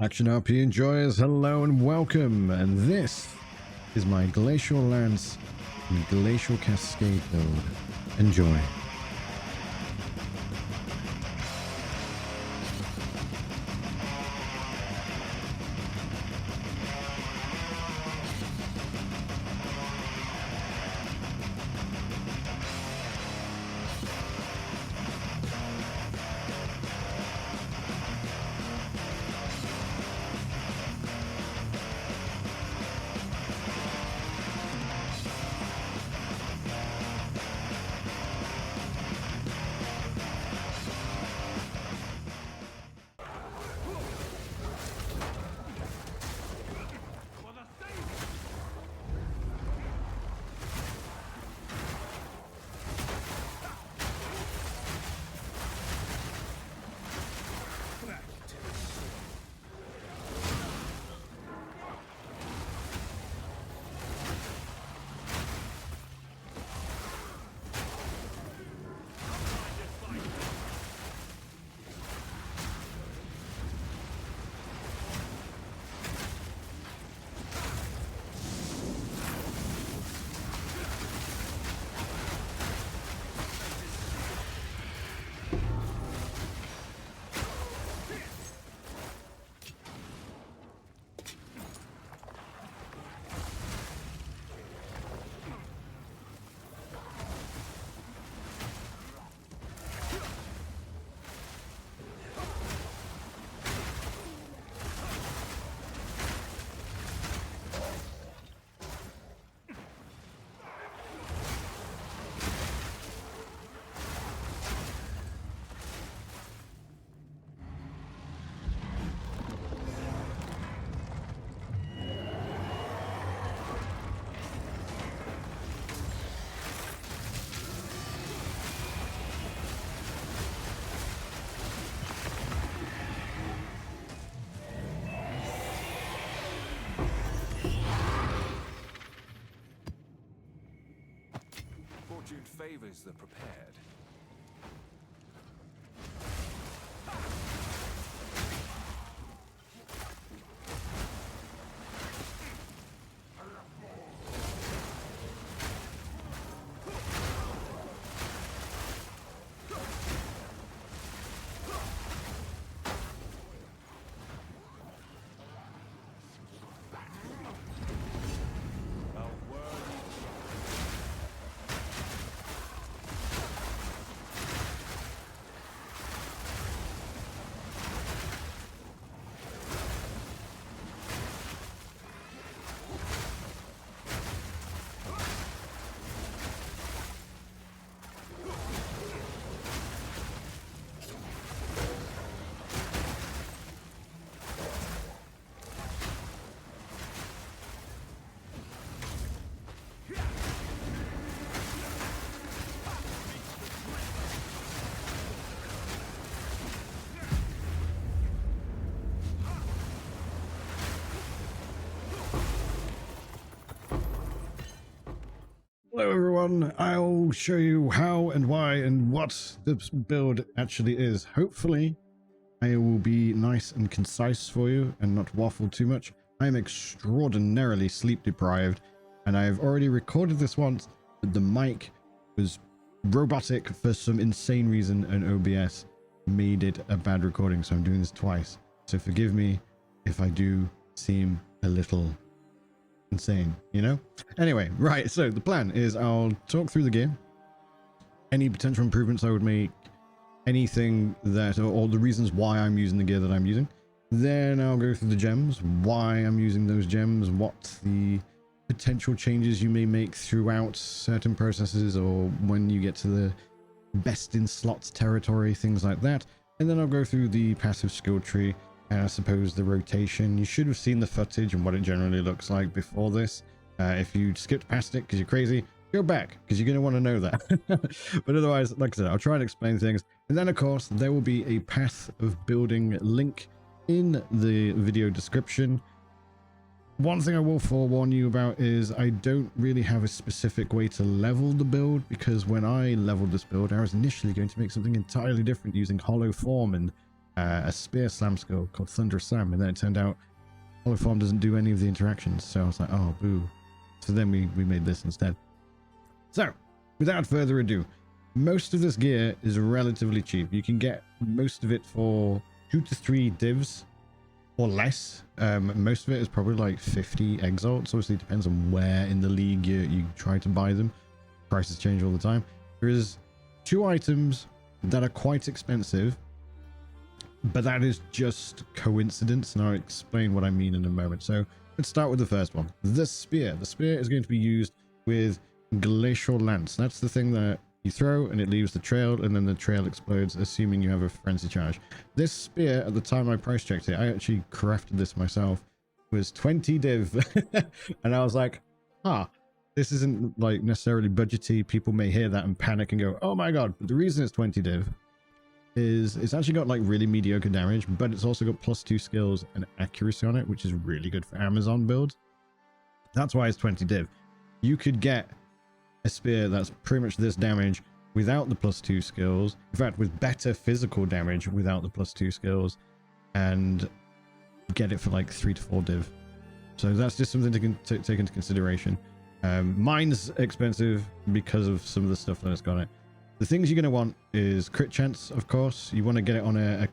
Action RP enjoyers, hello and welcome, and this is my Glacial Lance and Glacial Cascade build. Enjoy. Fortune favors the prepared. Hello everyone, I'll show you how and why and what this build actually is. Hopefully I will be nice and concise for you and not waffle too much. I'm extraordinarily sleep deprived and I've already recorded this once, but the mic was robotic for some insane reason and OBS made it a bad recording, so I'm doing this twice. So forgive me if I do seem a little insane, you know? Anyway, right, so the plan is I'll talk through the game, any potential improvements I would make, anything that, or the reasons why I'm using the gear that I'm using. Then I'll go through the gems, why I'm using those gems, what the potential changes you may make throughout certain processes or when you get to the best in slots territory, things like that. And then I'll go through the passive skill tree, and I suppose the rotation. You should have seen the footage and what it generally looks like before this. If you skipped past it because you're crazy, go back because you're going to want to know that. But otherwise, like I said, I'll try and explain things. And then, of course, there will be a path of building link in the video description. One thing I will forewarn you about is I don't really have a specific way to level the build, because when I leveled this build, I was initially going to make something entirely different using hollow form and a spear slam skill called Thunderous Slam, and then it turned out Polyform doesn't do any of the interactions. So I was like, oh, boo. So then we made this instead. So, without further ado, most of this gear is relatively cheap. You can get most of it for 2 to 3 divs or less. Most of it is probably like 50 exalts. Obviously, it depends on where in the league you try to buy them. Prices change all the time. There is 2 items that are quite expensive, but that is just coincidence, and I'll explain what I mean in a moment. So let's start with the first one, the spear. The spear is going to be used with Glacial Lance. That's the thing that you throw and it leaves the trail, and then the trail explodes, assuming you have a frenzy charge. This spear, at the time I price checked it, I actually crafted this myself, was 20 div. And I was like, this isn't like necessarily budgety. People may hear that and panic and go, oh my god. But the reason it's 20 div is it's actually got like really mediocre damage, but it's also got +2 skills and accuracy on it, which is really good for Amazon builds. That's why it's 20 div. You could get a spear that's pretty much this damage without the +2 skills, in fact with better physical damage without the +2 skills, and get it for like 3 to 4 div. So that's just something to take into consideration. Mine's expensive because of some of the stuff that it's got in it. The things you're going to want is crit chance, of course. You want to get it on a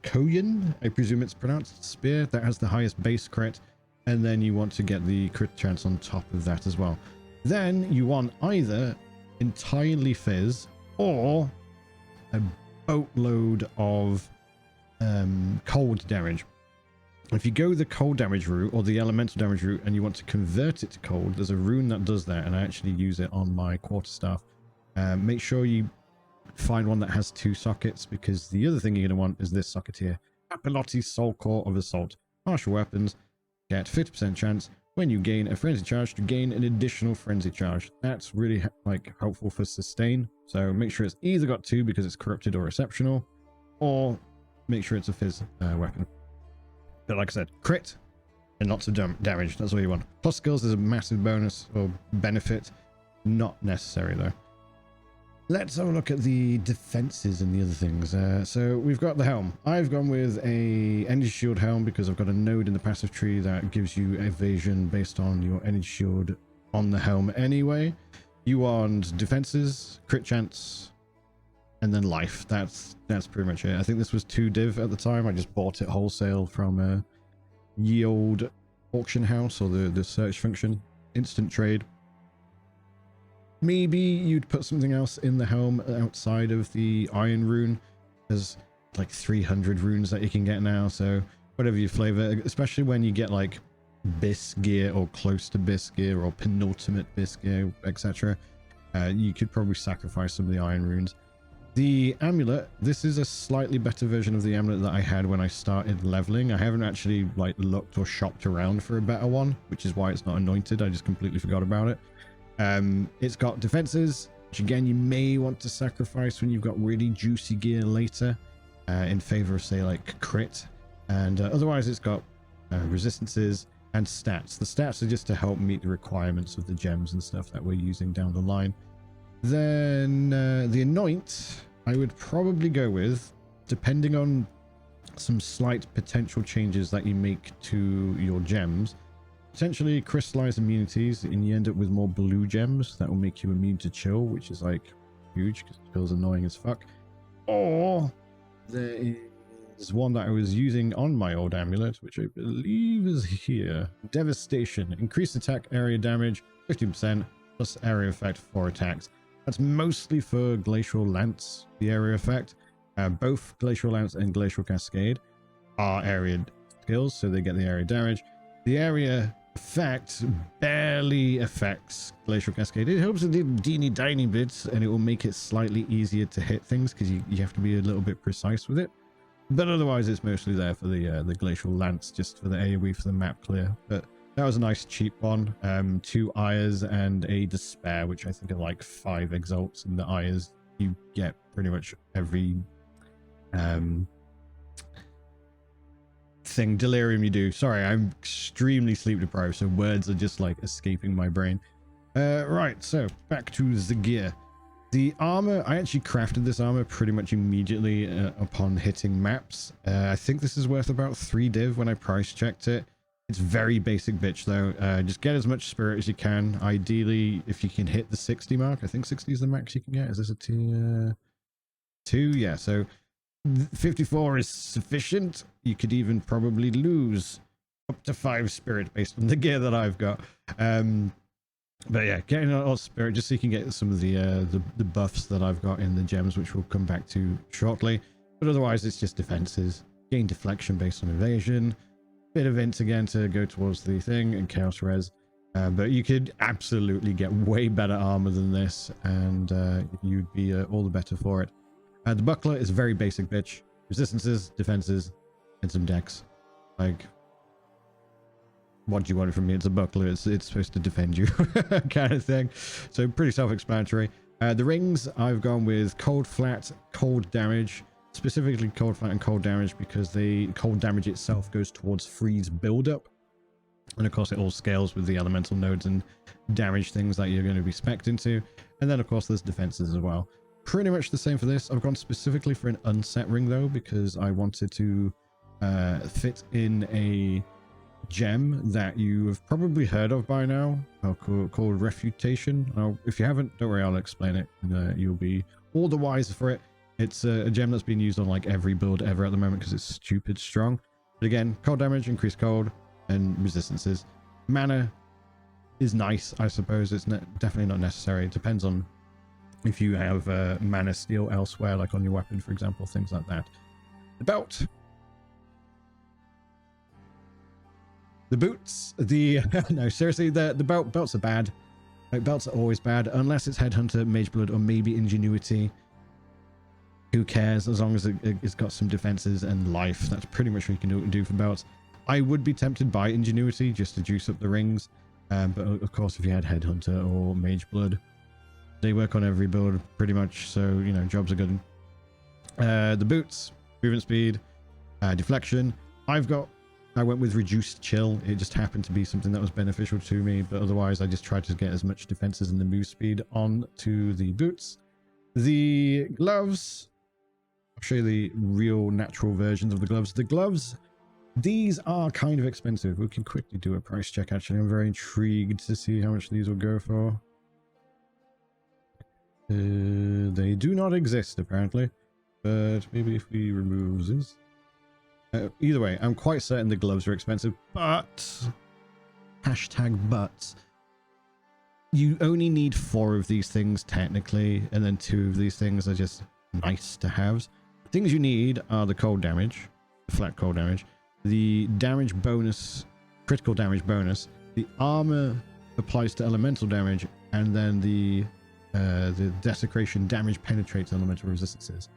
Koyan, I presume it's pronounced, spear that has the highest base crit, and then you want to get the crit chance on top of that as well. Then you want either entirely fizz or a boatload of cold damage. If you go the cold damage route or the elemental damage route and you want to convert it to cold, there's a rune that does that, and I actually use it on my quarterstaff. Make sure you find one that has 2 sockets, because the other thing you're going to want is this socket here. Apolotti's Soul Core of Assault. Martial weapons get 50% chance when you gain a frenzy charge to gain an additional frenzy charge. That's really like helpful for sustain. So make sure it's either got 2 because it's corrupted or exceptional, or make sure it's a fizz weapon. But like I said, crit and lots of damage. That's all you want. Plus skills is a massive bonus or benefit. Not necessary though. Let's have a look at the defenses and the other things. So we've got the helm. I've gone with a energy shield helm because I've got a node in the passive tree that gives you evasion based on your energy shield on the helm anyway. You want defenses, crit chance, and then life. That's pretty much it. I think this was 2 div at the time. I just bought it wholesale from a ye old auction house, or the search function. Instant trade. Maybe you'd put something else in the helm outside of the iron rune. There's like 300 runes that you can get now, so whatever your flavor, especially when you get like bis gear or close to bis gear or penultimate bis gear, etc. You could probably sacrifice some of the iron runes. The amulet, this is a slightly better version of the amulet that I had when I started leveling. I haven't actually like looked or shopped around for a better one, which is why it's not anointed. I just completely forgot about it. It's got defenses, which again you may want to sacrifice when you've got really juicy gear later, in favor of say like crit, and otherwise it's got resistances and stats. The stats are just to help meet the requirements of the gems and stuff that we're using down the line. Then the anoint I would probably go with, depending on some slight potential changes that you make to your gems. Potentially crystallized immunities, and you end up with more blue gems that will make you immune to chill, which is like huge because chill's annoying as fuck. Or there is one that I was using on my old amulet, which I believe is here. Devastation. Increased attack area damage 50% plus area effect for attacks. That's mostly for Glacial Lance, the area effect. Both Glacial Lance and Glacial Cascade are area skills, so they get the area damage. The area effect barely affects Glacial Cascade. It helps a little teeny bits, and it will make it slightly easier to hit things because you have to be a little bit precise with it. But otherwise, it's mostly there for the Glacial Lance, just for the AoE for the map clear. But that was a nice cheap one. 2 Ires and a Despair, which I think are like 5 exalts. And the Ires, you get pretty much every thing delirium you do. Sorry, I'm extremely sleep deprived, so words are just like escaping my brain. Right, so back to the gear. The armor, I actually crafted this armor pretty much immediately upon hitting maps. I think this is worth about 3 div when I price checked it. It's very basic bitch though. Just get as much spirit as you can. Ideally, if you can hit the 60 mark, I think 60 is the max you can get. Is this a tier 2? Yeah, so 54 is sufficient. You could even probably lose up to 5 spirit based on the gear that I've got. But yeah, getting a lot of spirit just so you can get some of the buffs that I've got in the gems, which we'll come back to shortly. But otherwise, it's just defenses. Gain deflection based on evasion. Bit of int again to go towards the thing, and chaos res. But you could absolutely get way better armor than this, and you'd be all the better for it. The buckler is very basic bitch. Resistances, defenses, and some dex. Like, what do you want from me? It's a buckler. It's supposed to defend you, kind of thing. So pretty self-explanatory. The rings, I've gone with cold, flat, cold damage. Specifically cold, flat, and cold damage because the cold damage itself goes towards freeze buildup. And of course, it all scales with the elemental nodes and damage things that you're going to be spec'd into. And then, of course, there's defenses as well. Pretty much the same for this. I've gone specifically for an unset ring, though, because I wanted to fit in a gem that you have probably heard of by now, called Refutation. If you haven't, don't worry, I'll explain it, and you'll be all the wiser for it. It's a gem that's been used on like every build ever at the moment because it's stupid strong. But again, cold damage, increased cold, and resistances. Mana is nice, I suppose. It's definitely not necessary. It depends on if you have mana steal elsewhere, like on your weapon, for example, things like that. The belt. The boots, no, seriously, the belts are bad. Like, belts are always bad, unless it's Headhunter, Mageblood, or maybe Ingenuity. Who cares, as long as it's got some defenses and life. That's pretty much what you can do for belts. I would be tempted by Ingenuity, just to juice up the rings. But of course, if you had Headhunter or Mageblood, they work on every build, pretty much, so, you know, jobs are good. The boots, movement speed, deflection. I went with reduced chill. It just happened to be something that was beneficial to me, but otherwise I just tried to get as much defenses and the move speed on to the boots. The gloves, I'll show you the real natural versions of the gloves. The gloves, these are kind of expensive. We can quickly do a price check, actually. I'm very intrigued to see how much these will go for. They do not exist, apparently, but maybe if we remove this. Either way, I'm quite certain the gloves are expensive, but #but you only need 4 of these things technically, and then 2 of these things are just nice to have. Things you need are the cold damage, the flat cold damage, the damage bonus, critical damage bonus, the armor applies to elemental damage, and then the desecration damage penetrates elemental resistances.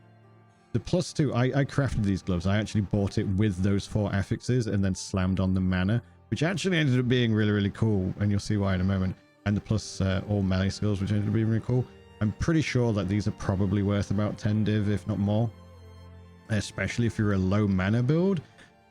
The +2, I crafted these gloves. I actually bought it with those 4 affixes and then slammed on the mana, which actually ended up being really, really cool, and you'll see why in a moment. And the plus all melee skills, which ended up being really cool. I'm pretty sure that these are probably worth about 10 div, if not more, especially if you're a low mana build,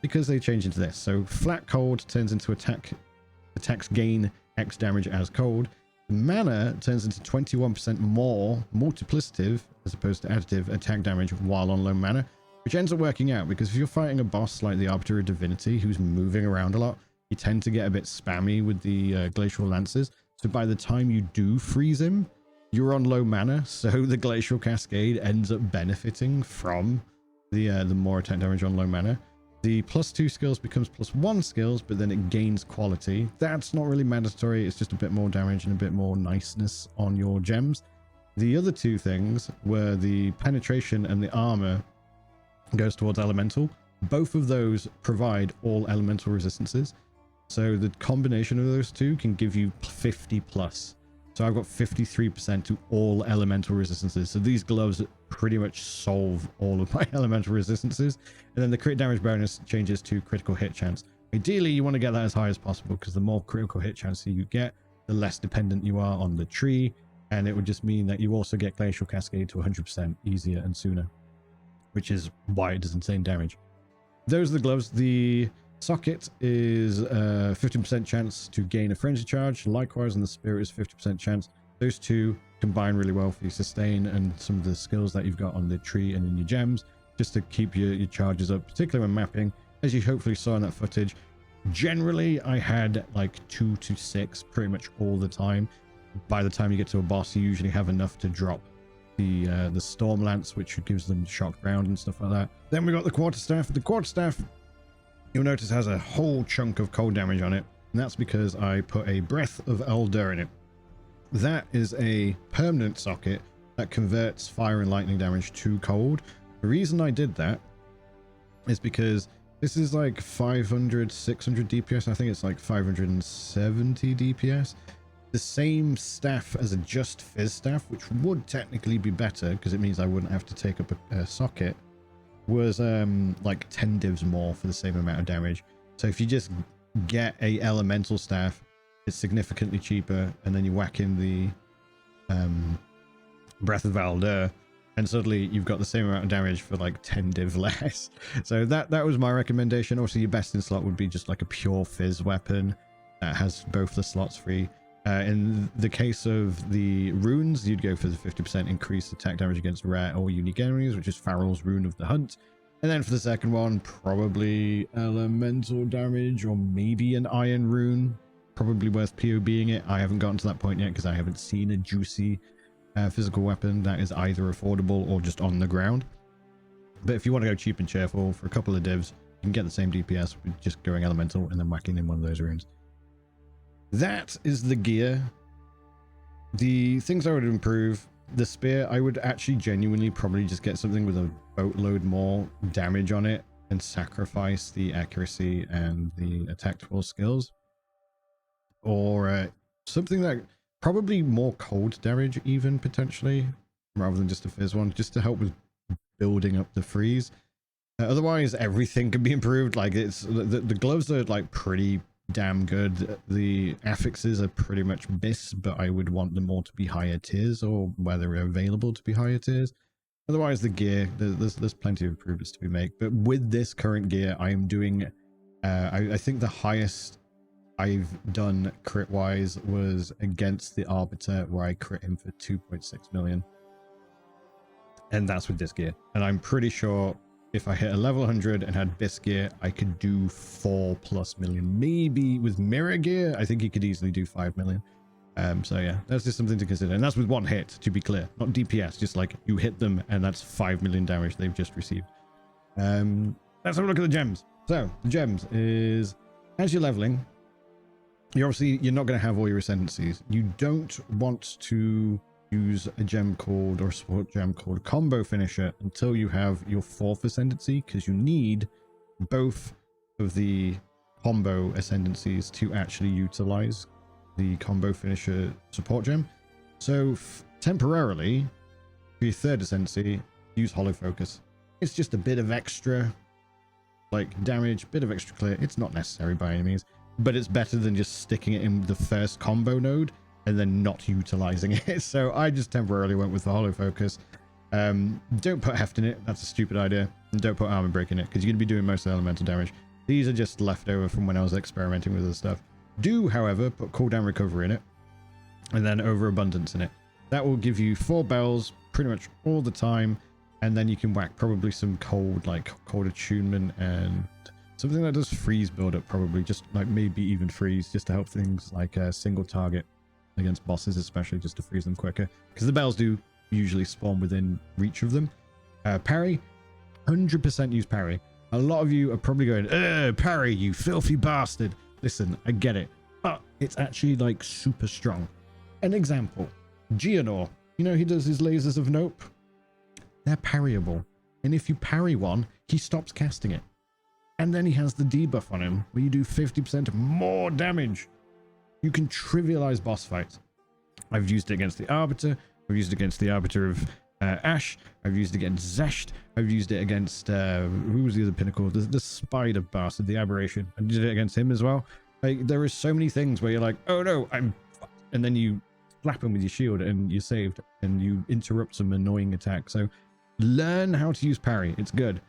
because they change into this. So flat cold turns into attacks gain X damage as cold. Mana turns into 21% more multiplicative as opposed to additive attack damage while on low mana, which ends up working out because if you're fighting a boss like the Arbiter of Divinity who's moving around a lot, you tend to get a bit spammy with the Glacial Lances. So by the time you do freeze him, you're on low mana, so the Glacial Cascade ends up benefiting from the more attack damage on low mana. The +2 skills becomes +1 skills, but then it gains quality. That's not really mandatory. It's just a bit more damage and a bit more niceness on your gems. The other 2 things were the penetration and the armor goes towards elemental. Both of those provide all elemental resistances. So the combination of those 2 can give you 50 plus. So I've got 53% to all elemental resistances. So these gloves pretty much solve all of my elemental resistances. And then the crit damage bonus changes to critical hit chance. Ideally, you want to get that as high as possible because the more critical hit chance you get, the less dependent you are on the tree. And it would just mean that you also get Glacial Cascade to 100% easier and sooner, which is why it does insane damage. Those are the gloves. The socket is 50% chance to gain a frenzy charge. Likewise, and the spirit is 50% chance. Those 2 combine really well for your sustain and some of the skills that you've got on the tree and in your gems, just to keep your charges up, particularly when mapping. As you hopefully saw in that footage, generally I had like 2 to 6 pretty much all the time. By the time you get to a boss, you usually have enough to drop the storm lance, which gives them shock ground and stuff like that. Then we got the quarterstaff. The quarterstaff, you'll notice, has a whole chunk of cold damage on it, and that's because I put a breath of Elder in it. That is a permanent socket that converts fire and lightning damage to cold. The reason I did that is because this is like 500, 600 DPS. I think it's like 570 DPS. The same staff as a just fizz staff, which would technically be better because it means I wouldn't have to take up a socket, was like 10 divs more for the same amount of damage. So if you just get a elemental staff, it's significantly cheaper, and then you whack in the Breath of Valder, and suddenly you've got the same amount of damage for like 10 div less. So that was my recommendation. Also, your best in slot would be just like a pure fizz weapon that has both the slots free. In the case of the runes, you'd go for the 50% increased attack damage against rare or unique enemies, which is Farrell's Rune of the Hunt. And then for the second one, probably elemental damage or maybe an iron rune. Probably worth POBing it. I haven't gotten to that point yet because I haven't seen a juicy physical weapon that is either affordable or just on the ground. But if you want to go cheap and cheerful for a couple of divs, you can get the same DPS with just going elemental and then whacking in one of those runes. That is the gear. The things I would improve: the spear, I would actually genuinely probably just get something with a boatload more damage on it and sacrifice the accuracy and the attack tool skills. Or something that probably more cold damage even potentially, rather than just a fizz one, just to help with building up the freeze. Otherwise everything can be improved. Like it's the gloves are like pretty damn good. The affixes are pretty much miss, but I would want them all to be higher tiers, or where they're available to be higher tiers. Otherwise the gear, there's plenty of improvements to be made. But with this current gear, I am doing I think the highest I've done crit wise was against the Arbiter, where I crit him for 2.6 million, and that's with this gear. And I'm pretty sure if I hit a level 100 and had this gear, I could do 4+ million. Maybe with mirror gear, I think he could easily do 5 million. So yeah, that's just something to consider. And that's with one hit, to be clear, not DPS, just like you hit them and that's 5 million damage they've just received. Let's have a look at the gems. So the gems is, as you're leveling, you're not going to have all your ascendancies. You don't want to use a gem called, or a support gem called Combo Finisher, until you have your 4th ascendancy, because you need both of the combo ascendancies to actually utilize the Combo Finisher support gem. So temporarily, for your 3rd ascendancy, use Hollow Focus. It's just a bit of extra like damage, bit of extra clear. It's not necessary by any means, but it's better than just sticking it in the first combo node and then not utilizing it. So I just temporarily went with the Hollow Focus. Don't put Heft in it, that's a stupid idea. And don't put Armor Break in it, because you're going to be doing most of the elemental damage. These are just leftover from when I was experimenting with this stuff. Do, however, put Cooldown Recovery in it, and then Overabundance in it. That will give you 4 bells pretty much all the time, and then you can whack probably some cold, like Cold Attunement, and something that does freeze build up, probably just like maybe even freeze, just to help things like a single target against bosses, especially just to freeze them quicker, because the bells do usually spawn within reach of them. Parry, 100% use parry. A lot of you are probably going, parry, you filthy bastard. Listen, I get it, but it's actually like super strong. An example, Geonor, you know, he does his lasers of nope. They're parryable, and if you parry one, he stops casting it. And then he has the debuff on him where you do 50% more damage. You can trivialize boss fights. I've used it against the Arbiter. I've used it against the Arbiter of Ash. I've used it against Zesht. I've used it against, who was the other pinnacle? The Spider Bastard, the Aberration. I did it against him as well. Like, there are so many things where you're like, oh no, I'm fucked. And then you slap him with your shield and you're saved. And you interrupt some annoying attack. So learn how to use parry. It's good.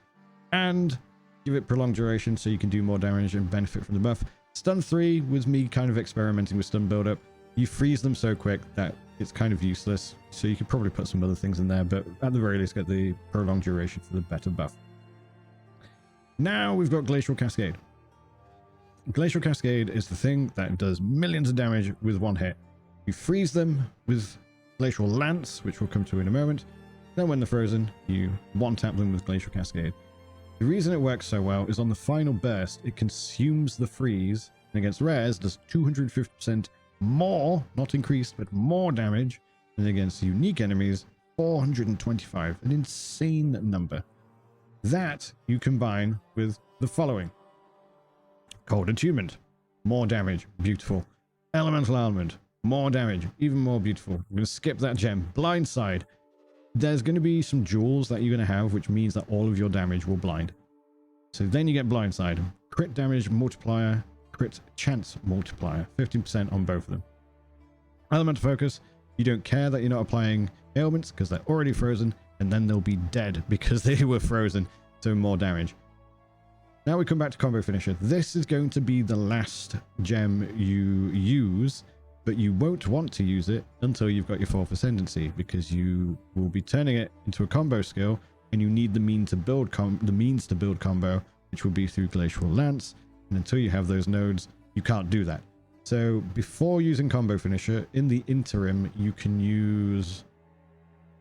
And give it prolonged duration so you can do more damage and benefit from the buff. Stun 3 was me kind of experimenting with stun build-up. You freeze them so quick that it's kind of useless. So you could probably put some other things in there, but at the very least get the prolonged duration for the better buff. Now we've got Glacial Cascade. Glacial Cascade is the thing that does millions of damage with one hit. You freeze them with Glacial Lance, which we'll come to in a moment. Then when they're frozen, you one-tap them with Glacial Cascade. The reason it works so well is on the final burst, it consumes the freeze, and against rares does 250% more, not increased, but more damage, and against unique enemies, 425, an insane number. That you combine with the following. Cold Attunement, more damage, beautiful. Elemental Almond, more damage, even more beautiful. I'm going to skip that gem. Blindside, there's going to be some jewels that you're going to have, which means that all of your damage will blind. So then you get Blindside, crit damage multiplier, crit chance multiplier, 15% on both of them. Elemental Focus, you don't care that you're not applying ailments because they're already frozen, and then they'll be dead because they were frozen, so more damage. Now we come back to Combo Finisher. This is going to be the last gem you use, but you won't want to use it until you've got your 4th Ascendancy, because you will be turning it into a combo skill, and you need the means to build combo, which will be through Glacial Lance, and until you have those nodes, you can't do that. So before using Combo Finisher, in the interim, you can use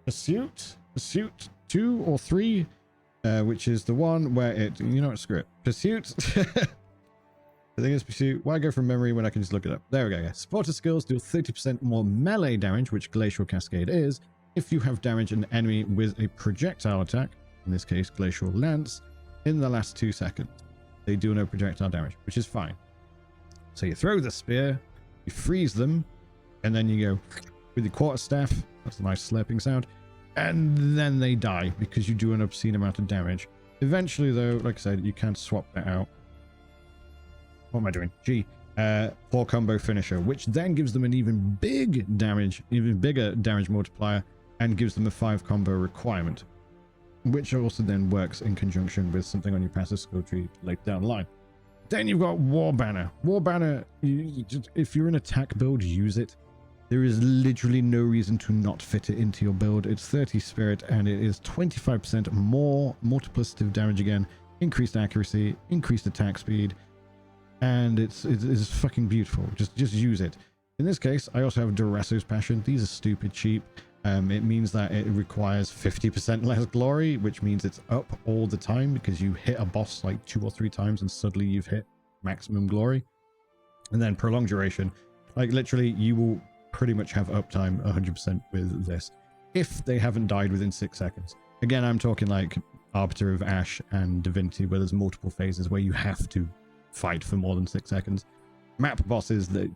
Pursuit 2 or 3, which is the one where it, you know what, screw it. Pursuit. I think it's Pursuit. Why go from memory when I can just look it up? There we go. Yeah. Supporter skills deal 30% more melee damage, which Glacial Cascade is, if you have damaged an enemy with a projectile attack, in this case Glacial Lance, in the last 2 seconds. They do no projectile damage, which is fine. So you throw the spear, you freeze them, and then you go with your quarterstaff. That's a nice slurping sound. And then they die because you do an obscene amount of damage. Eventually, though, like I said, you can swap that out. What am I doing? G. For Combo Finisher, which then gives them an even bigger damage multiplier, and gives them a 5 combo requirement, which also then works in conjunction with something on your passive skill tree later down the line. Then you've got War Banner. War Banner, if you're an attack build, use it. There is literally no reason to not fit it into your build. It's 30 spirit, and it is 25% more multiplicative damage again, increased accuracy, increased attack speed, and it's fucking beautiful. Just use it. In this case, I also have Duresso's Passion. These are stupid cheap. It means that it requires 50% less glory, which means it's up all the time because you hit a boss like 2 or 3 times and suddenly you've hit maximum glory. And then prolonged duration, like literally you will pretty much have uptime 100% with this if they haven't died within 6 seconds. Again, I'm talking like Arbiter of Ash and Divinity, where there's multiple phases where you have to fight for more than 6 seconds. Map bosses that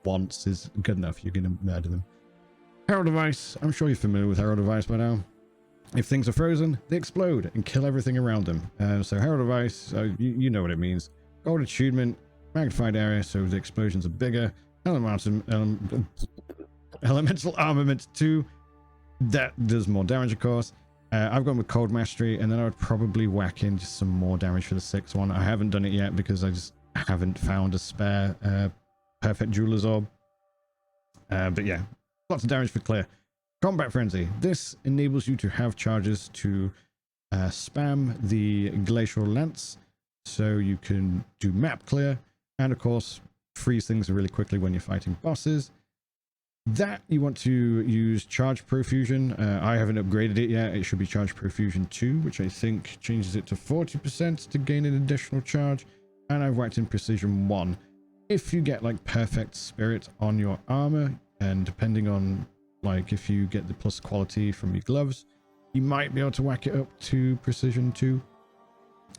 once is good enough, you're going to murder them. Herald of Ice, I'm sure you're familiar with Herald of Ice by now. If things are frozen, they explode and kill everything around them. So Herald of Ice, you know what it means. Gold Attunement, magnified area, so the explosions are bigger. Elemental Armament 2, that does more damage, of course. I've gone with Cold Mastery, and then I would probably whack in just some more damage for the 6th one. I haven't done it yet because I just haven't found a spare Perfect Jeweler's Orb. But yeah, lots of damage for clear. Combat Frenzy. This enables you to have charges to spam the Glacial Lance, so you can do map clear, and of course freeze things really quickly when you're fighting bosses. That you want to use Charge Profusion. I haven't upgraded it yet. It should be Charge Profusion 2, which I think changes it to 40% to gain an additional charge. And I've whacked in Precision 1. If you get like Perfect Spirit on your armor, and depending on like if you get the plus quality from your gloves, you might be able to whack it up to Precision 2.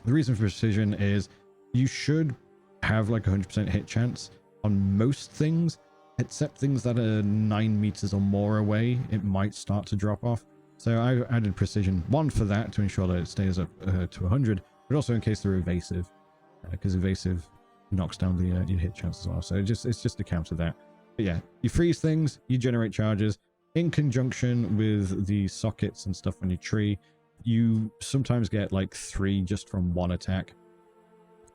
The reason for Precision is you should have like 100% hit chance on most things, except things that are 9 meters or more away. It might start to drop off. So I added Precision 1 for that to ensure that it stays up to 100, but also in case they're evasive, because evasive knocks down the your hit chance as well. So it's just to counter that. But yeah, you freeze things, you generate charges in conjunction with the sockets and stuff on your tree. You sometimes get like 3 just from 1 attack,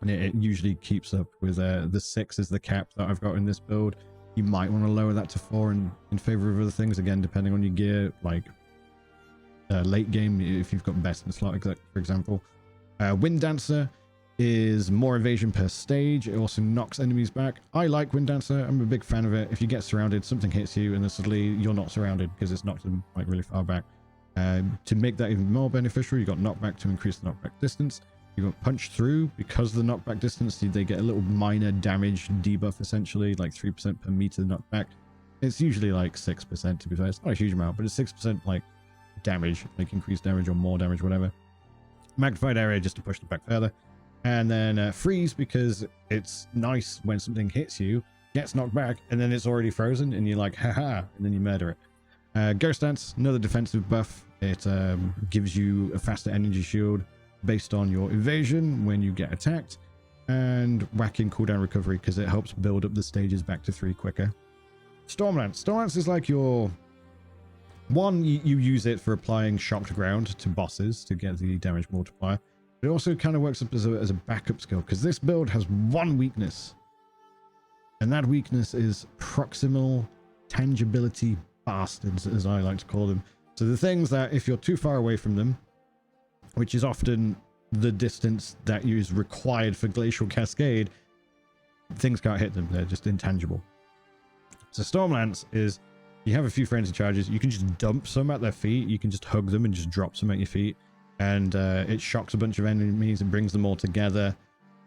and it usually keeps up with the 6 is the cap that I've got in this build. You might want to lower that to 4 in favor of other things, again, depending on your gear, like late game, if you've got best in slot, for example. Wind Dancer is more evasion per stage. It also knocks enemies back. I like Wind Dancer. I'm a big fan of it. If you get surrounded, something hits you, and then suddenly you're not surrounded because it's knocked them like really far back. To make that even more beneficial, you got knockback to increase the knockback distance. You got punch through because of the knockback distance. They get a little minor damage debuff, essentially, like 3% per meter knockback. It's usually like 6%, to be fair. It's not a huge amount, but it's 6% like damage, like increased damage or more damage, whatever. Magnified area just to push them back further. And then freeze, because it's nice when something hits you, gets knocked back, and then it's already frozen, and you're like, haha, and then you murder it. Ghost Dance, another defensive buff. It gives you a faster energy shield based on your evasion when you get attacked, and whacking cooldown recovery because it helps build up the stages back to 3 quicker. Stormlance. Stormlance is like your... One, you use it for applying shocked ground to bosses to get the damage multiplier. It also kind of works up as a backup skill, because this build has one weakness. And that weakness is proximal tangibility bastards, as I like to call them. So the things that if you're too far away from them, which is often the distance that is required for Glacial Cascade, things can't hit them. They're just intangible. So Stormlance is, you have a few frenzy charges, you can just dump some at their feet, you can just hug them and just drop some at your feet, and it shocks a bunch of enemies and brings them all together,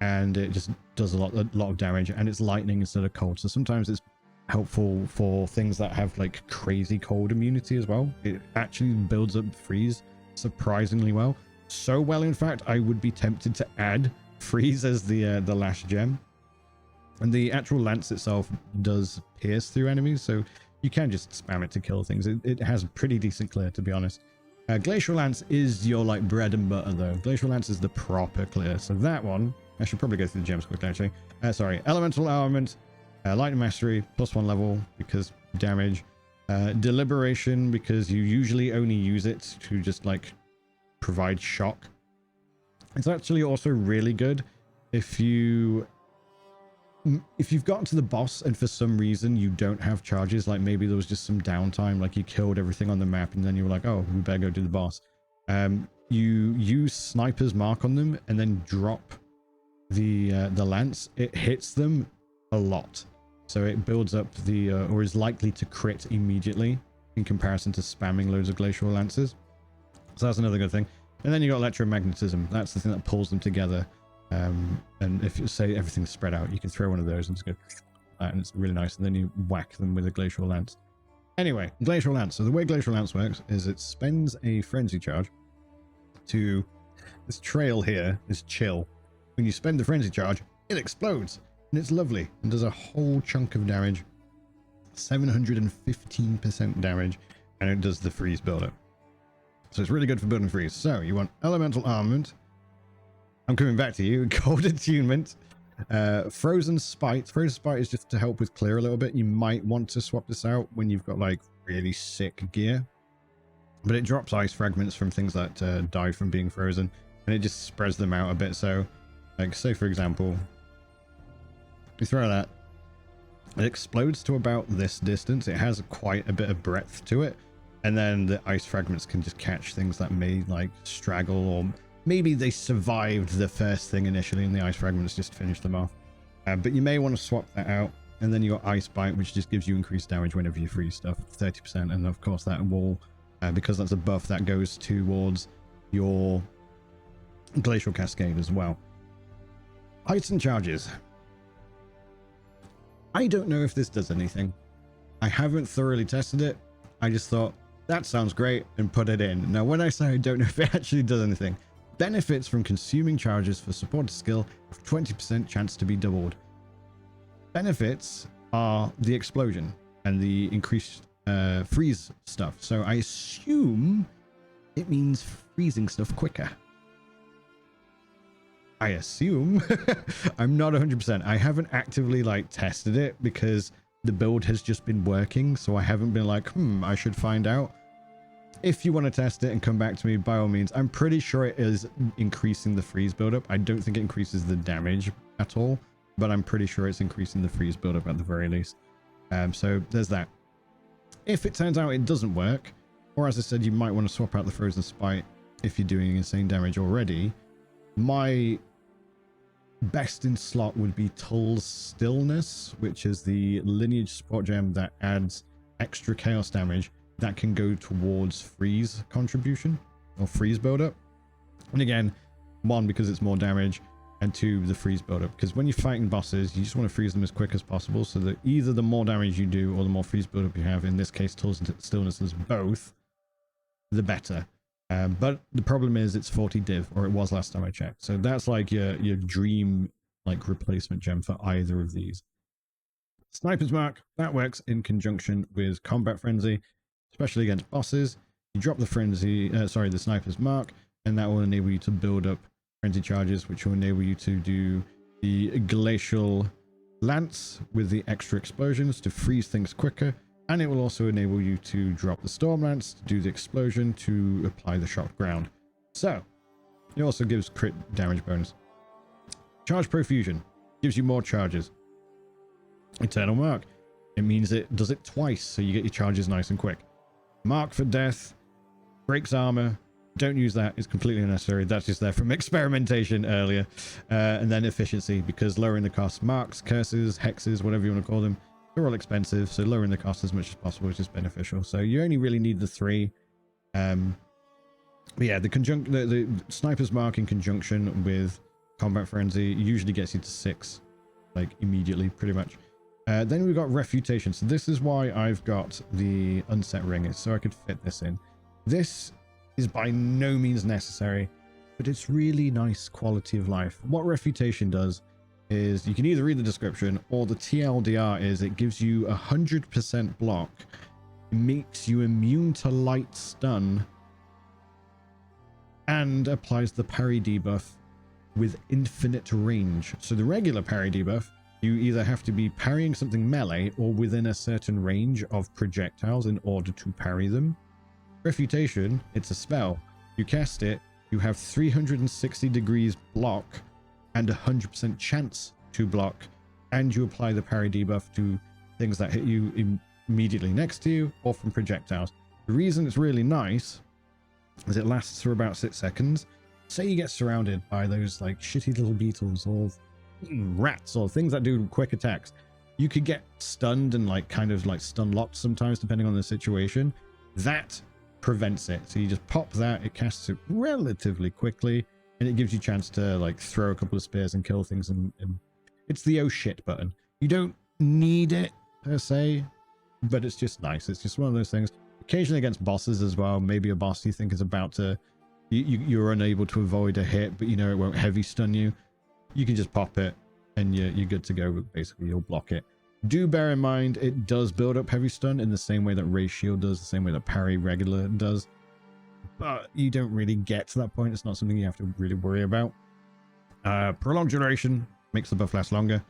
and it just does a lot of damage, and it's lightning instead of cold. So sometimes it's helpful for things that have like crazy cold immunity as well. It actually builds up freeze surprisingly well. So well, in fact, I would be tempted to add freeze as the last gem. And the actual lance itself does pierce through enemies, so you can just spam it to kill things. It has a pretty decent clear, to be honest. Glacial Lance is your like bread and butter, though. Glacial Lance is the proper clear. So that one, I should probably go through the gems quickly, actually. Sorry, Elemental Armament, Lightning Mastery, +1 level because damage. Deliberation, because you usually only use it to just like provide shock. It's actually also really good if you've gotten to the boss and for some reason you don't have charges, like maybe there was just some downtime, like you killed everything on the map and then you were like, oh, we better go do the boss. You use Sniper's Mark on them and then drop the lance. It hits them a lot, so it builds up the or is likely to crit immediately in comparison to spamming loads of glacial lances. So that's another good thing. And then you got electromagnetism. That's the thing that pulls them together. And if you say everything's spread out, you can throw one of those and just go, and it's really nice. And then you whack them with a glacial lance. Anyway, glacial lance. So the way glacial lance works is it spends a frenzy charge to this trail here, this chill. When you spend the frenzy charge, it explodes, and it's lovely and does a whole chunk of damage, 715% damage, and it does the freeze buildup. So it's really good for building freeze. So you want elemental armament. I'm coming back to you. Cold attunement. Frozen spite. Frozen spite is just to help with clear a little bit. You might want to swap this out when you've got like really sick gear. But it drops ice fragments from things that died from being frozen. And it just spreads them out a bit. So like say for example, you throw that. It explodes to about this distance. It has quite a bit of breadth to it. And then the ice fragments can just catch things that may like straggle, or maybe they survived the first thing initially and the ice fragments just finished them off. But you may want to swap that out. And then you got Ice Bite, which just gives you increased damage whenever you freeze stuff, 30%. And of course that will, because that's a buff that goes towards your Glacial Cascade as well. Heights and charges. I don't know if this does anything. I haven't thoroughly tested it. I just thought, that sounds great, and put it in. Now, when I say I don't know if it actually does anything, benefits from consuming charges for supported skill have 20% chance to be doubled. Benefits are the explosion and the increased freeze stuff. So I assume it means freezing stuff quicker. I assume. I'm not 100%. I haven't actively like tested it because the build has just been working, so I haven't been like, I should find out. If you want to test it and come back to me, by all means. I'm pretty sure it is increasing the freeze buildup. I don't think it increases the damage at all, but I'm pretty sure it's increasing the freeze buildup at the very least. So there's that. If it turns out it doesn't work, or as I said, you might want to swap out the Frozen Spite if you're doing insane damage already, my best in slot would be Tull's Stillness, which is the lineage support gem that adds extra chaos damage that can go towards freeze contribution or freeze build-up. And again, one, because it's more damage, and two, the freeze build-up, because when you're fighting bosses, you just want to freeze them as quick as possible, so that either the more damage you do or the more freeze build-up you have, in this case Tull's Stillness is both, the better. But the problem is it's 40 div, or it was last time I checked, so that's like your dream like replacement gem for either of these. Sniper's Mark, that works in conjunction with Combat Frenzy, especially against bosses. You drop the the Sniper's Mark, and that will enable you to build up frenzy charges, which will enable you to do the Glacial Lance with the extra explosions to freeze things quicker, and it will also enable you to drop the Storm Lance to do the explosion to apply the shocked ground. So it also gives crit damage bonus. Charge Profusion gives you more charges. Eternal Mark, it means it does it twice, so you get your charges nice and quick. Mark for Death breaks armor. Don't use that, it's completely unnecessary. That's just there from experimentation earlier. And then Efficiency, because lowering the cost. Marks, curses, hexes, whatever you want to call them, they're all expensive, so lowering the cost as much as possible is just beneficial. So you only really need the 3. But yeah, the Sniper's Mark in conjunction with Combat Frenzy usually gets you to 6, like immediately, pretty much. Then we've got Refutation. So this is why I've got the Unset Ring, is so I could fit this in. This is by no means necessary, but it's really nice quality of life. What Refutation does is, you can either read the description, or the TLDR is it gives you 100% block, makes you immune to light stun, and applies the parry debuff with infinite range. So the regular parry debuff, you either have to be parrying something melee or within a certain range of projectiles in order to parry them. Refutation, it's a spell. You cast it, you have 360 degrees block and 100% chance to block, and you apply the parry debuff to things that hit you immediately next to you or from projectiles. The reason it's really nice is it lasts for about 6 seconds. Say you get surrounded by those like shitty little beetles or rats or things that do quick attacks. You could get stunned and like kind of like stun locked sometimes depending on the situation. That prevents it, so you just pop that, it casts it relatively quickly, and it gives you a chance to like throw a couple of spears and kill things, and it's the oh shit button. You don't need it per se, but it's just nice. It's just one of those things. Occasionally against bosses as well, maybe a boss you think is about to you're unable to avoid a hit, but you know it won't heavy stun you, you can just pop it and you're good to go. Basically you'll block it. Do bear in mind, it does build up heavy stun in the same way that Ray Shield does, the same way that parry regular does. But you don't really get to that point. It's not something you have to really worry about. Prolonged duration makes the buff last longer.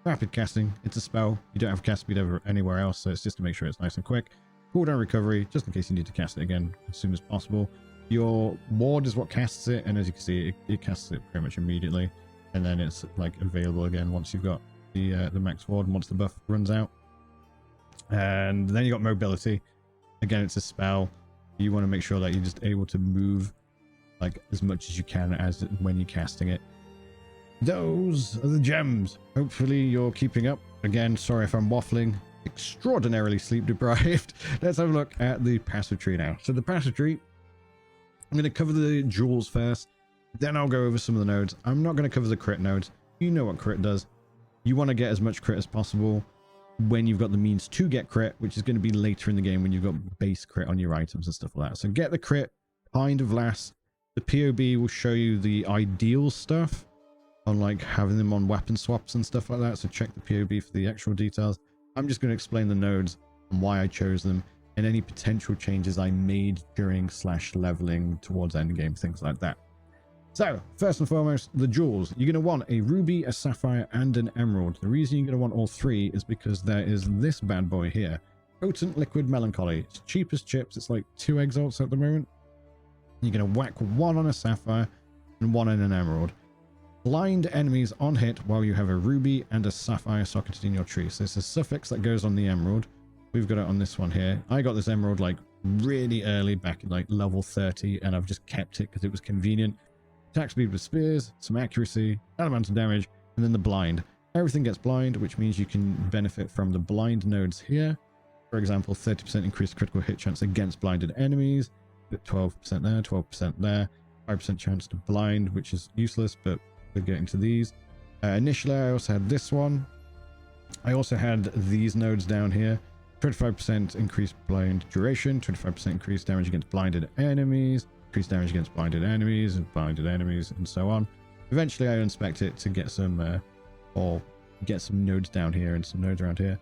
Rapid casting, it's a spell. You don't have cast speed over anywhere else, so it's just to make sure it's nice and quick. Cooldown recovery, just in case you need to cast it again as soon as possible. Your ward is what casts it, and as you can see, it casts it pretty much immediately. And then it's like available again once you've got the max ward, once the buff runs out. And then you got mobility. Again, it's a spell. You want to make sure that you're just able to move like as much as you can as when you're casting it. Those are the gems. Hopefully you're keeping up. Again, sorry if I'm waffling. Extraordinarily sleep deprived. Let's have a look at the passive tree now. So the passive tree, I'm going to cover the jewels first, then I'll go over some of the nodes. I'm not going to cover the crit nodes. You know what crit does. You want to get as much crit as possible when you've got the means to get crit, which is going to be later in the game when you've got base crit on your items and stuff like that. So get the crit kind of last. The POB will show you the ideal stuff on like having them on weapon swaps and stuff like that. So check the POB for the actual details. I'm just going to explain the nodes and why I chose them and any potential changes I made during / leveling towards endgame, things like that. So, first and foremost, the jewels. You're going to want a ruby, a sapphire, and an emerald. The reason you're going to want all 3 is because there is this bad boy here. Potent Liquid Melancholy. It's cheap as chips. It's like 2 exalts at the moment. You're going to whack 1 on a sapphire and 1 on an emerald. Blind enemies on hit while you have a ruby and a sapphire socketed in your tree. So it's a suffix that goes on the emerald. We've got it on this one here. I got this emerald like really early, back in like level 30, and I've just kept it because it was convenient. Attack speed with spears, some accuracy, elemental damage, and then the blind. Everything gets blind, which means you can benefit from the blind nodes here. For example, 30% increased critical hit chance against blinded enemies, 12% there, 12% there, 5% chance to blind, which is useless, but we're getting to these. Initially, I also had this one. I also had these nodes down here. 25% increased blind duration, 25% increased damage against blinded enemies, increased damage against blinded enemies, and so on. Eventually, I unspec'd it to get some, or get some nodes down here and some nodes around here.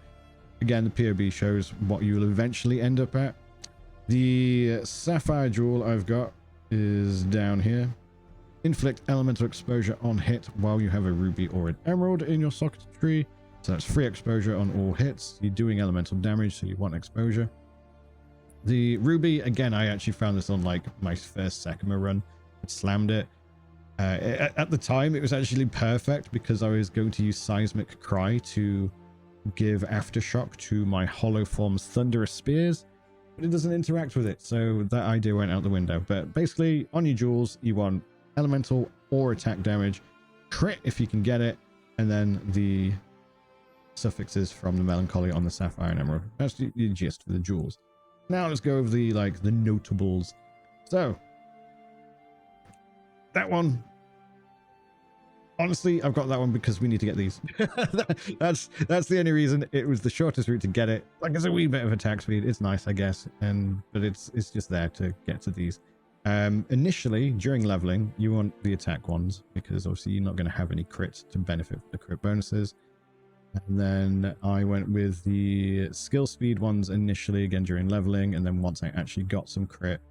Again, the POB shows what you will eventually end up at. The sapphire jewel I've got is down here. Inflict elemental exposure on hit while you have a ruby or an emerald in your socket tree. So that's free exposure on all hits. You're doing elemental damage, so you want exposure. The ruby, again, I actually found this on like my first Sekima run. I slammed it. At the time, it was actually perfect because I was going to use Seismic Cry to give aftershock to my hollow form's thunderous spears, but it doesn't interact with it, so that idea went out the window. But basically, on your jewels, you want elemental or attack damage, crit if you can get it, and then the suffixes from the melancholy on the sapphire and emerald. That's the gist for the jewels. Now let's go over the notables. So that one, honestly, I've got that one because we need to get these. that's the only reason. It was the shortest route to get it. Like, it's a wee bit of attack speed. It's nice, I guess, but it's just there to get to these. Initially, during leveling, you want the attack ones because obviously you're not going to have any crits to benefit from the crit bonuses. And then I went with the skill speed ones initially, again during leveling, and then once I actually got some crit,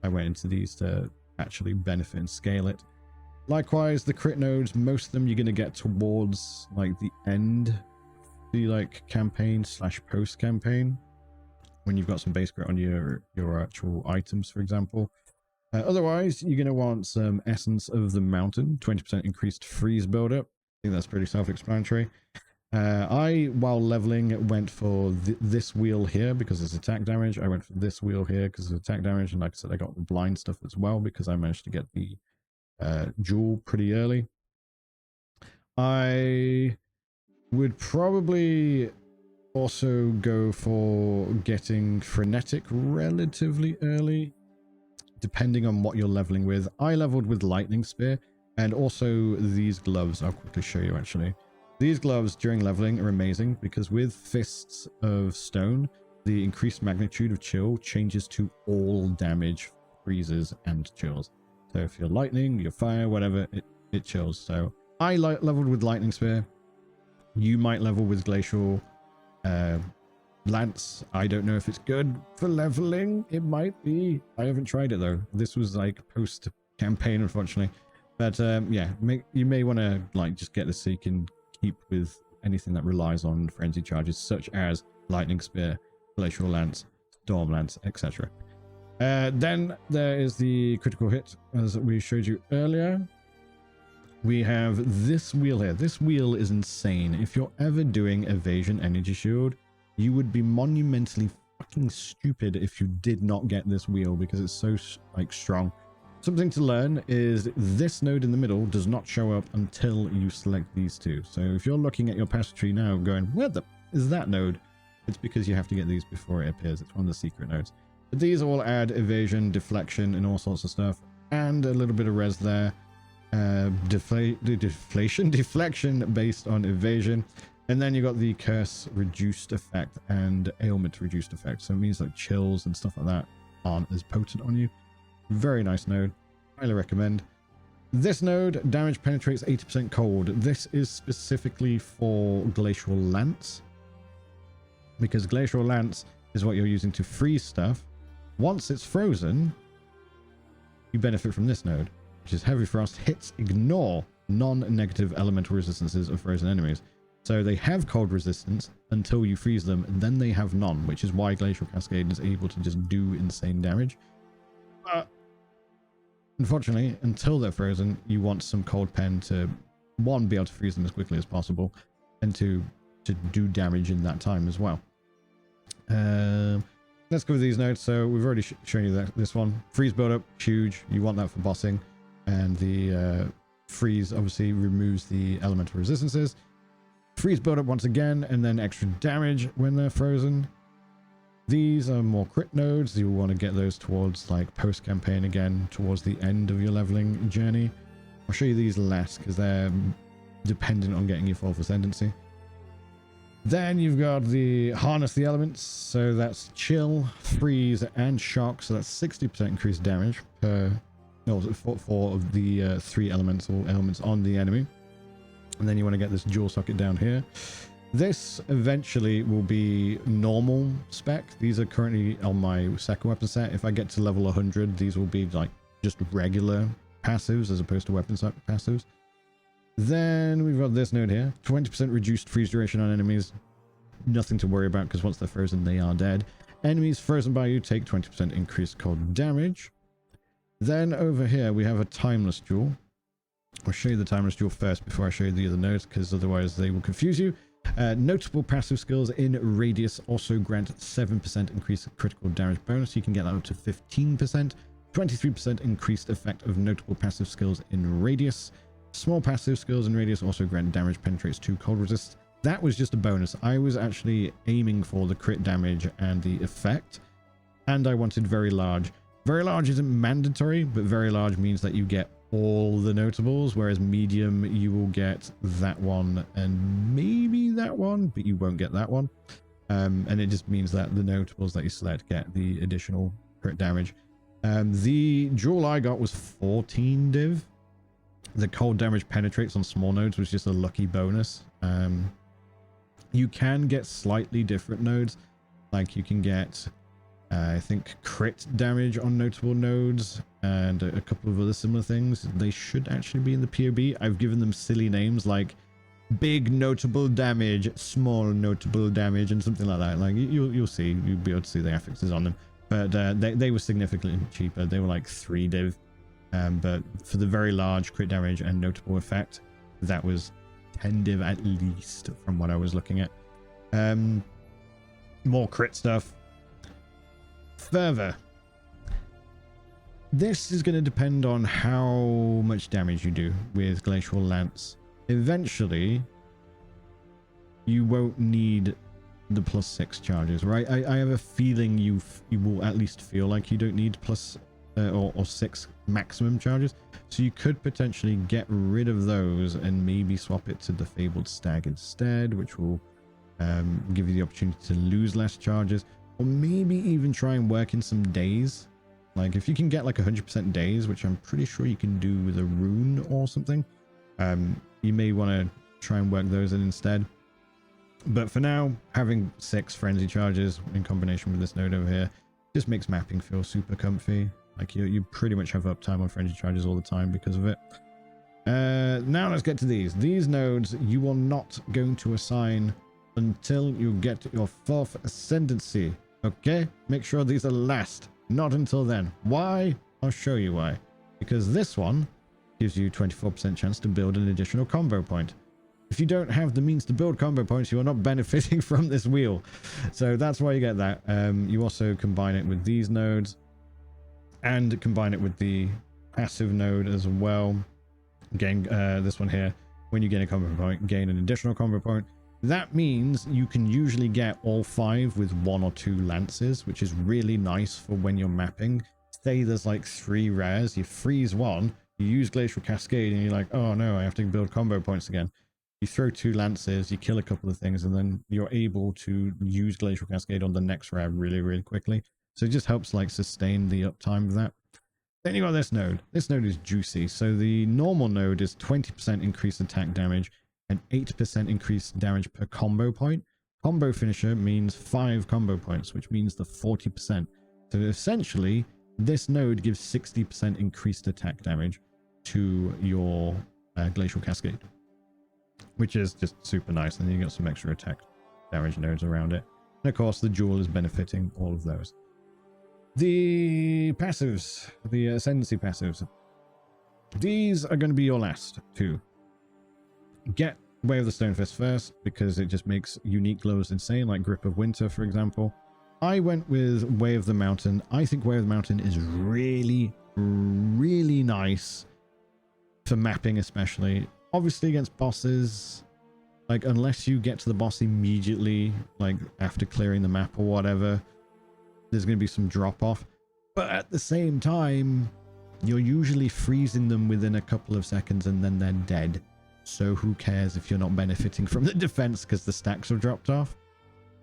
I went into these to actually benefit and scale it. Likewise, the crit nodes, most of them you're going to get towards like the end, the campaign / post campaign, when you've got some base crit on your actual items, for example. Otherwise, you're going to want some Essence of the Mountain, 20% increased freeze buildup. I think that's pretty self-explanatory. While leveling, went for this wheel here because it's attack damage. I went for this wheel here because it's attack damage. And like I said, I got the blind stuff as well because I managed to get the jewel pretty early. I would probably also go for getting Frenetic relatively early, depending on what you're leveling with. I leveled with Lightning Spear and also these gloves. I'll quickly show you actually. These gloves during leveling are amazing because with Fists of Stone, the increased magnitude of chill changes to all damage, freezes, and chills. So if you're lightning, you're fire, whatever, it chills. So I leveled with Lightning Spear. You might level with Glacial Lance. I don't know if it's good for leveling. It might be. I haven't tried it though. This was like post campaign, unfortunately. But yeah, you may want to just get this so you can keep with anything that relies on frenzy charges, such as Lightning Spear, Glacial Lance, Storm Lance, etc. Then there is the critical hit, as we showed you earlier. We have this wheel here. This wheel is insane. If you're ever doing Evasion Energy Shield, you would be monumentally fucking stupid if you did not get this wheel because it's so strong. Something to learn is this node in the middle does not show up until you select these two. So if you're looking at your passage tree now going, where the is that node? It's because you have to get these before it appears. It's one of the secret nodes. But these all add evasion, deflection, and all sorts of stuff. And a little bit of res there. Deflection based on evasion. And then you got the curse reduced effect and ailment reduced effect. So it means like chills and stuff like that aren't as potent on you. Very nice node. Highly recommend. This node, damage penetrates 80% cold. This is specifically for Glacial Lance, because Glacial Lance is what you're using to freeze stuff. Once it's frozen, you benefit from this node, which is Heavy Frost. Hits ignore non-negative elemental resistances of frozen enemies. So they have cold resistance until you freeze them, and then they have none, which is why Glacial Cascade is able to just do insane damage. But unfortunately, until they're frozen, you want some cold pen to one, be able to freeze them as quickly as possible, and to do damage in that time as well. Let's go with these nodes. So we've already shown you that this one, freeze buildup, huge. You want that for bossing, and the freeze obviously removes the elemental resistances. Freeze buildup once again, and then extra damage when they're frozen. These are more crit nodes. You'll want to get those towards like post-campaign again, towards the end of your leveling journey. I'll show you these last because they're dependent on getting your 4th Ascendancy. Then you've got the harness the elements. So that's chill, freeze, and shock. So that's 60% increased damage per for of the 3 elemental elements on the enemy. And then you want to get this dual socket down here. This eventually will be normal spec. These are currently on my second weapon set. If I get to level 100, these will be like just regular passives as opposed to weapon set passives. Then we've got this node here, 20% reduced freeze duration on enemies. Nothing to worry about because once they're frozen, they are dead. Enemies frozen by you take 20% increased cold damage. Then over here, we have a timeless jewel. I'll show you the timeless jewel first before I show you the other nodes, because otherwise they will confuse you. Notable passive skills in radius also grant 7% increased critical damage bonus. You can get that up to 15%. 23% increased effect of notable passive skills in radius. Small passive skills in radius also grant damage penetrates to cold resist. That was just a bonus. I was actually aiming for the crit damage and the effect, and I wanted very large. Very large isn't mandatory, but very large means that you get all the notables, whereas medium you will get that one and maybe that one, but you won't get that one. And it just means that the notables that you select get the additional crit damage. The jewel I got was 14 div. The cold damage penetrates on small nodes was just a lucky bonus. You can get slightly different nodes, like you can get I think crit damage on notable nodes and a couple of other similar things. They should actually be in the POB. I've given them silly names like big notable damage, small notable damage, and something like that. Like you'll see, you'll be able to see the affixes on them. But they were significantly cheaper. They were like 3 div. But for the very large crit damage and notable effect, that was 10 div at least from what I was looking at. More crit stuff. Further, this is going to depend on how much damage you do with Glacial Lance. Eventually, you won't need the +6 charges, right? I have a feeling you will at least feel like you don't need plus or 6 maximum charges. So you could potentially get rid of those and maybe swap it to the Fabled Stag instead, which will give you the opportunity to lose less charges. Or maybe even try and work in some days. Like if you can get like 100% days, which I'm pretty sure you can do with a rune or something, you may want to try and work those in instead. But for now, having 6 frenzy charges in combination with this node over here just makes mapping feel super comfy. Like you pretty much have uptime on frenzy charges all the time because of it. Now let's get to these. These nodes you are not going to assign until you get your 4th Ascendancy. Okay, make sure these are last, not until then. Why? I'll show you why. Because this one gives you 24% chance to build an additional combo point. If you don't have the means to build combo points, you are not benefiting from this wheel. So that's why you get that. You also combine it with these nodes and combine it with the passive node as well. Gain this one here. When you gain a combo point, gain an additional combo point. That means you can usually get all 5 with 1 or 2 lances, which is really nice for when you're mapping. Say there's like 3 rares, you freeze 1, you use Glacial Cascade, and you're like, oh no, I have to build combo points again. You throw 2 lances, you kill a couple of things, and then you're able to use Glacial Cascade on the next rare really, really quickly. So it just helps like sustain the uptime of that. Then you got this node. This node is juicy. So the normal node is 20% increased attack damage and 8% increased damage per combo point. Combo finisher means 5 combo points, which means the 40%. So essentially, this node gives 60% increased attack damage to your Glacial Cascade, which is just super nice. And then you got some extra attack damage nodes around it. And of course, the jewel is benefiting all of those. The passives, the Ascendancy passives, these are going to be your last 2. get Way of the Stone Fist first, because it just makes unique glows insane, like Grip of Winter, for example. I went with Way of the Mountain. I think Way of the Mountain is really, really nice for mapping, especially. Obviously against bosses, like unless you get to the boss immediately, like after clearing the map or whatever, there's going to be some drop off. But at the same time, you're usually freezing them within a couple of seconds and then they're dead. So who cares if you're not benefiting from the defense because the stacks have dropped off.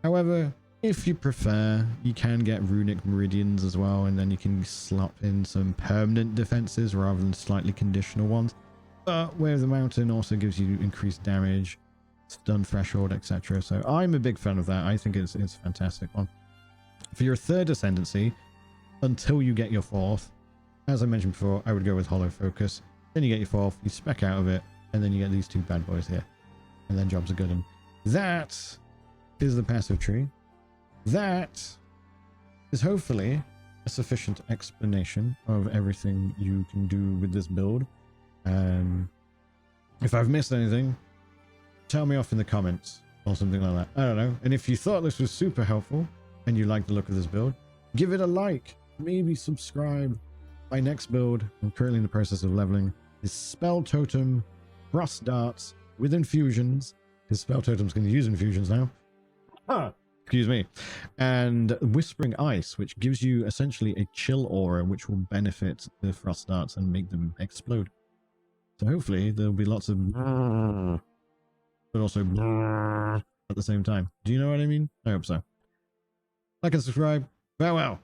However, if you prefer, you can get runic meridians as well, and then you can slot in some permanent defenses rather than slightly conditional ones. But Way of the Mountain also gives you increased damage, stun threshold, etc. So I'm a big fan of that. I think it's a fantastic one. For your third ascendancy, until you get your fourth, as I mentioned before, I would go with Hollow Focus. Then you get your fourth, you spec out of it, and then you get these two bad boys here. And then jobs are good. And that is the passive tree. That is hopefully a sufficient explanation of everything you can do with this build. If I've missed anything, tell me off in the comments or something like that. I don't know. And if you thought this was super helpful and you like the look of this build, give it a like, maybe subscribe. My next build, I'm currently in the process of leveling, is Spell Totem, Frost Darts with infusions, because Spell Totem's going to use infusions now. Excuse me. And Whispering Ice, which gives you essentially a chill aura, which will benefit the Frost Darts and make them explode. So hopefully there'll be lots of but also at the same time. Do you know what I mean? I hope so. Like and subscribe. Farewell.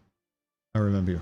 I remember you.